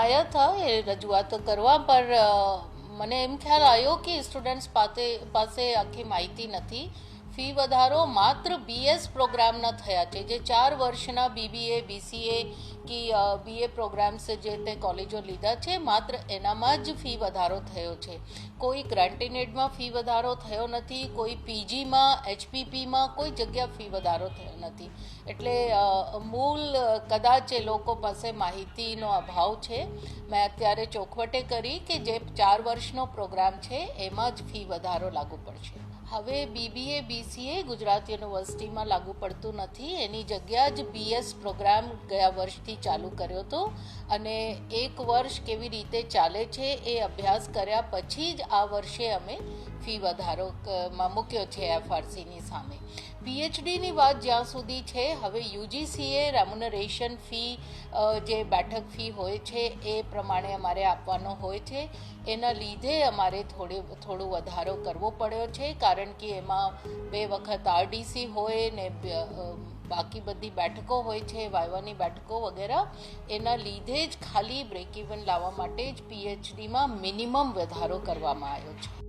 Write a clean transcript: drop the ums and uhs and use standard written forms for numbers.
आया था ये रजूआत करवा पर મને એમ ખ્યાલ આવ્યો કે સ્ટુડન્ટ્સ પાસે આખી માહિતી નથી. ફી વધારો માત્ર બીએસ પ્રોગ્રામના થયા છે, જે 4 વર્ષના બીબીએ બીસીએ કે બીએ પ્રોગ્રામ્સ જે તે કોલેજો લીધા છે, માત્ર એનામાં જ ફી વધારો થયો છે. કોઈ ગ્રાન્ટેનેડમાં ફી વધારો થયો નથી, કોઈ પીજીમાં એચપીપીમાં કોઈ જગ્યા ફી વધારો થયો નથી. એટલે મૂળ કદાચ એ લોકો પાસે માહિતીનો અભાવ છે. મેં અત્યારે ચોખવટે કરી કે જે 4 વર્ષનો પ્રોગ્રામ છે એમાં જ ફી વધારો લાગુ પડશે. હવે બીબીએ બીસીએ ગુજરાત યુનિવર્સિટીમાં લાગુ પડતું નથી, એની જગ્યા જ બીએસ પ્રોગ્રામ ગયા વર્ષથી ચાલુ કર્યો હતો અને 1 વર્ષ કેવી રીતે ચાલે છે એ અભ્યાસ કર્યા પછી જ આ વર્ષે અમે ફી વધારોમાં મૂક્યો છે એફઆરસીની સામે. પીએચડીની વાત જ્યાં સુધી છે, હવે યુજીસીએ રેમ્યુનરેશન ફી જે બેઠક ફી હોય છે એ પ્રમાણે અમારે આપવાનો હોય છે. એના લીધે અમારે થોડો વધારો કરવો પડ્યો છે, કારણ કે એમાં 2 વખત આરડીસી હોય ને બાકી બધી બેઠકો હોય છે, વાયવાની બેઠકો વગેરે. એના લીધે જ ખાલી બ્રેક ઇવન લાવવા માટે જ પીએચડીમાં મિનિમમ વધારો કરવામાં આવ્યો છે.